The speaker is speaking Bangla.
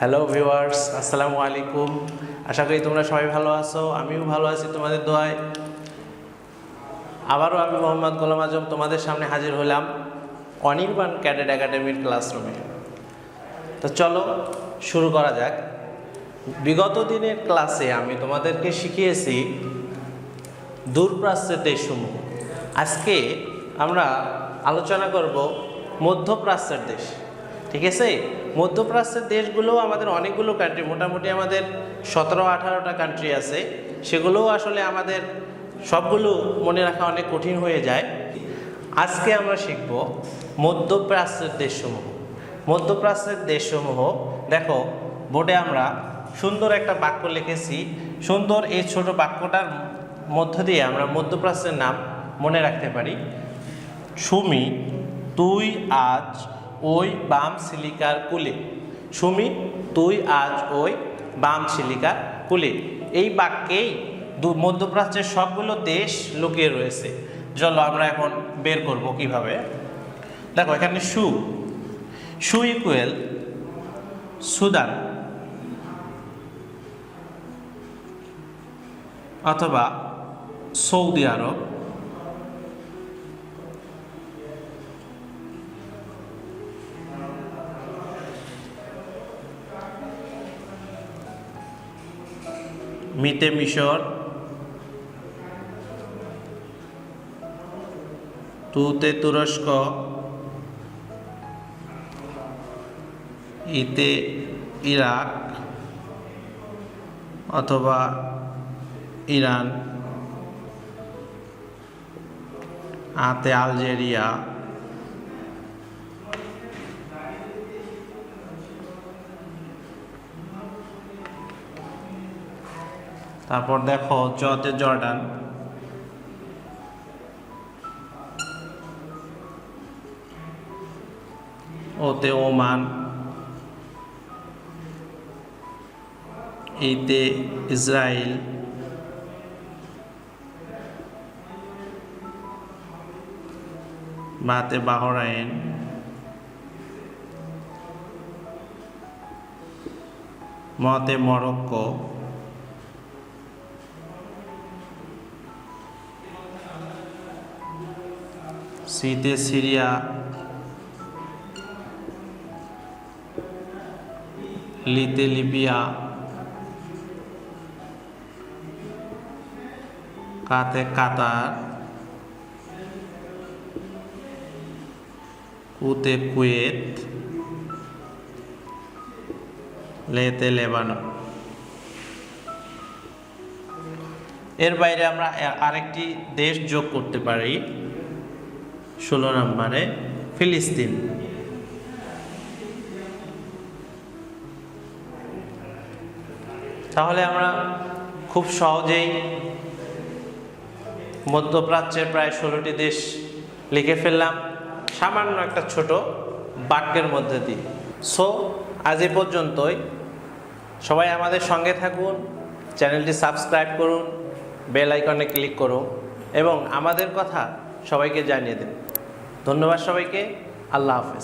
হ্যালো ভিউয়ার্স, আসসালামু আলাইকুম। আশা করি তোমরা সবাই ভালো আছো, আমিও ভালো আছি তোমাদের দোয়ায়। আবারও আমি মোহাম্মদ গোলাম আজম তোমাদের সামনে হাজির হলাম অনির্বাণ ক্যাডেট একাডেমির ক্লাসরুমে। তো চলো শুরু করা যাক। বিগত দিনের ক্লাসে আমি তোমাদেরকে শিখিয়েছি দূরপ্রাচ্যের দেশসমূহ। আজকে আমরা আলোচনা করব মধ্যপ্রাচ্যের দেশ। ঠিক আছে, মধ্যপ্রাচ্যের দেশগুলো আমাদের অনেকগুলো কান্ট্রি, মোটামুটি আমাদের 17-18টা কান্ট্রি আছে। সেগুলোও আসলে আমাদের সবগুলো মনে রাখা অনেক কঠিন হয়ে যায়। আজকে আমরা শিখব মধ্যপ্রাচ্যের দেশসমূহ। মধ্যপ্রাচ্যের দেশসমূহ দেখো, বোর্ডে আমরা সুন্দর একটা বাক্য লিখেছি। সুন্দর এই ছোট বাক্যটার মধ্য দিয়ে আমরা মধ্যপ্রাচ্যের নাম মনে রাখতে পারি। সুমি তুই আজ ওই বাম চিলিকার কুলে। সুমি তুই আজ ওই বাম চিলিকার কুলে। এই বাক্যেই মধ্যপ্রাচ্যের সবগুলো দেশ লুকিয়ে রয়েছে। চলো আমরা এখন বের করব কিভাবে। দেখো, এখানে সু ইকুয়াল সুদান অথবা সৌদি আরব। মিতে মিশর, তুতে তুরস্ক, ইতে ইরাক অথবা ইরান, আতে আলজেরিয়া, তারপর দেখো জতে জর্ডান, ওতে ওমান, ইতে ইসরায়েল, বাতে বাহরাইন, মতে মরক্কো, সিতে সিরিয়া, লিতে লিবিয়া, কাতে কাতার, কুতে কুয়েত, লেতে লেবানন। এর বাইরে আমরা আরেকটি দেশ যোগ করতে পারি 16 নম্বরে, ফিলিস্তিন। তাহলে আমরা খুব সহজেই মধ্যপ্রাচ্যের প্রায় 16টি দেশ লিখে ফেললাম সামান্য একটা ছোট বাক্যের মধ্যে দিয়ে। সো আজ এ পর্যন্তই। সবাই আমাদের সঙ্গে থাকুন, চ্যানেলটি সাবস্ক্রাইব করুন, বেল আইকনে ক্লিক করুন এবং আমাদের কথা সবাইকে জানিয়ে দিন। ধন্যবাদ সবাইকে। আল্লাহ হাফেজ।